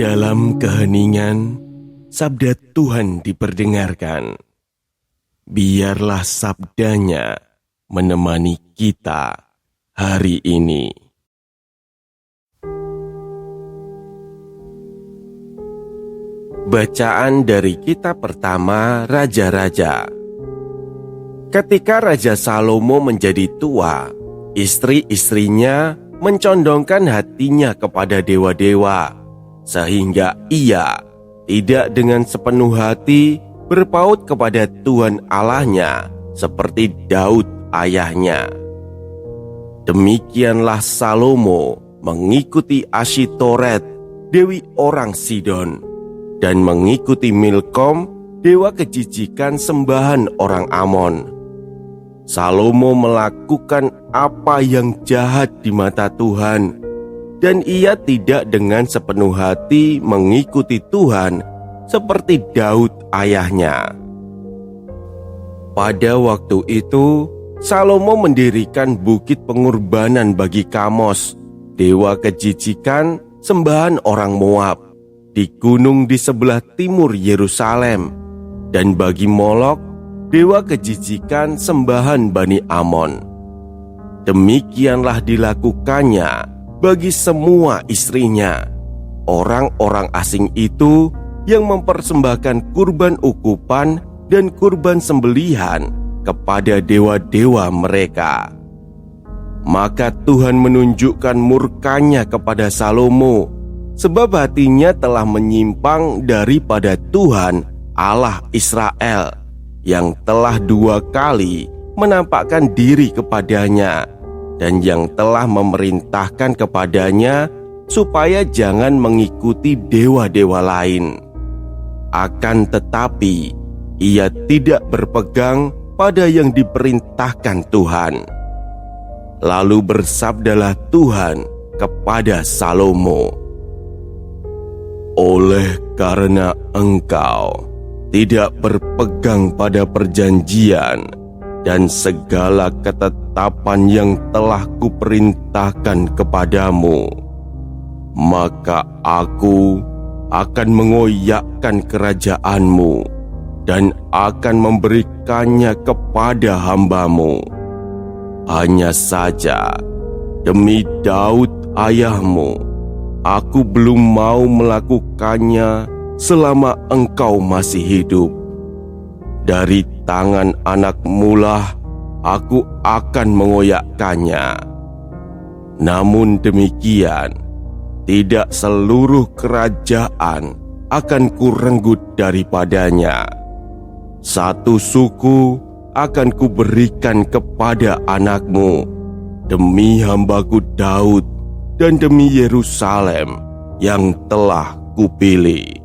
Dalam keheningan, sabda Tuhan diperdengarkan. Biarlah sabdanya menemani kita hari ini. Bacaan dari kitab pertama Raja-Raja. Ketika Raja Salomo menjadi tua, istri-istrinya mencondongkan hatinya kepada dewa-dewa, sehingga ia tidak dengan sepenuh hati berpaut kepada Tuhan Allahnya seperti Daud ayahnya. Demikianlah Salomo mengikuti Asyitoret, dewi orang Sidon, dan mengikuti Milkom, dewa kejijikan sembahan orang Amon. Salomo melakukan apa yang jahat di mata Tuhan, dan ia tidak dengan sepenuh hati mengikuti Tuhan seperti Daud ayahnya. Pada waktu itu, Salomo mendirikan bukit pengorbanan bagi Kamos, dewa kejijikan sembahan orang Moab, di gunung di sebelah timur Yerusalem, dan bagi Molok, dewa kejijikan sembahan Bani Amon. Demikianlah dilakukannya bagi semua istrinya, orang-orang asing itu yang mempersembahkan kurban ukupan dan kurban sembelihan kepada dewa-dewa mereka. Maka Tuhan menunjukkan murkanya kepada Salomo, sebab hatinya telah menyimpang daripada Tuhan Allah Israel, yang telah 2 kali menampakkan diri kepadanya, dan yang telah memerintahkan kepadanya supaya jangan mengikuti dewa-dewa lain. Akan tetapi, ia tidak berpegang pada yang diperintahkan Tuhan. Lalu bersabdalah Tuhan kepada Salomo, "Oleh karena engkau tidak berpegang pada perjanjian dan segala ketetapan yang telah kuperintahkan kepadamu, maka aku akan mengoyakkan kerajaanmu dan akan memberikannya kepada hambamu. Hanya saja, demi Daud ayahmu, aku belum mau melakukannya selama engkau masih hidup. Dari tangan anakmu lah aku akan mengoyakkannya. Namun demikian, tidak seluruh kerajaan akan kurenggut daripadanya. 1 suku akan kuberikan kepada anakmu, demi hambaku Daud dan demi Yerusalem yang telah kupilih."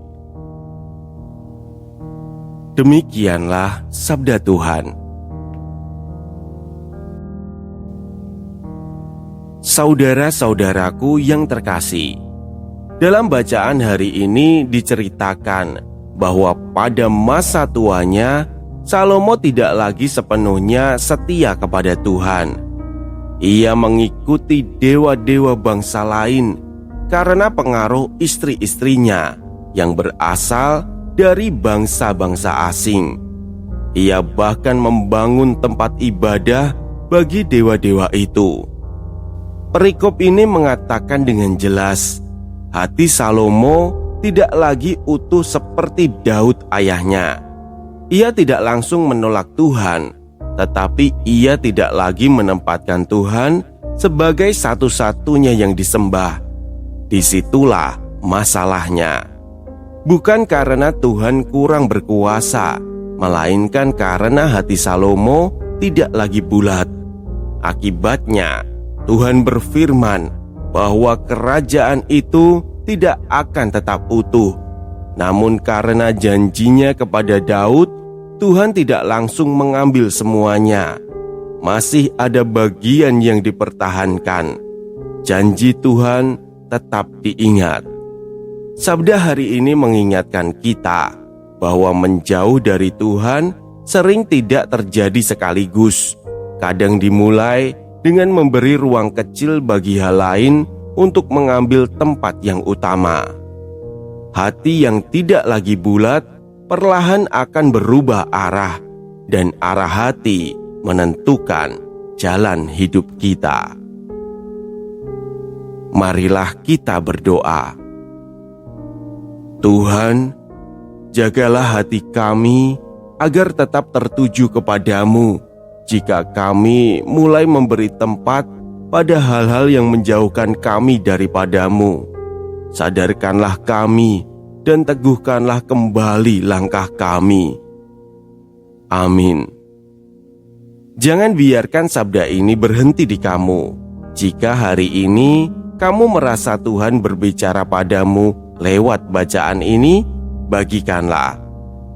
Demikianlah sabda Tuhan. Saudara-saudaraku yang terkasih, dalam bacaan hari ini diceritakan bahwa pada masa tuanya Salomo tidak lagi sepenuhnya setia kepada Tuhan. Ia mengikuti dewa-dewa bangsa lain karena pengaruh istri-istrinya yang berasal dari bangsa-bangsa asing. Ia bahkan membangun tempat ibadah bagi dewa-dewa itu. Perikop ini mengatakan dengan jelas, hati Salomo tidak lagi utuh seperti Daud ayahnya. Ia tidak langsung menolak Tuhan, tetapi ia tidak lagi menempatkan Tuhan sebagai satu-satunya yang disembah. Disitulah masalahnya. Bukan karena Tuhan kurang berkuasa, melainkan karena hati Salomo tidak lagi bulat. Akibatnya, Tuhan berfirman bahwa kerajaan itu tidak akan tetap utuh. Namun karena janjinya kepada Daud, Tuhan tidak langsung mengambil semuanya. Masih ada bagian yang dipertahankan. Janji Tuhan tetap diingat. Sabda hari ini mengingatkan kita bahwa menjauh dari Tuhan sering tidak terjadi sekaligus. Kadang dimulai dengan memberi ruang kecil bagi hal lain untuk mengambil tempat yang utama. hati yang tidak lagi bulat perlahan akan berubah arah, dan arah hati menentukan jalan hidup kita. Marilah kita berdoa. Tuhan, jagalah hati kami agar tetap tertuju kepadamu jika kami mulai memberi tempat pada hal-hal yang menjauhkan kami daripadamu. Sadarkanlah kami dan teguhkanlah kembali langkah kami. Amin. Jangan biarkan sabda ini berhenti di kamu. Jika hari ini kamu merasa Tuhan berbicara padamu lewat bacaan ini, bagikanlah.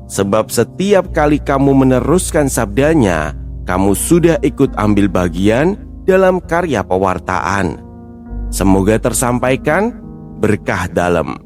Sebab setiap kali kamu meneruskan sabdanya, kamu sudah ikut ambil bagian dalam karya pewartaan. Semoga tersampaikan berkah dalam.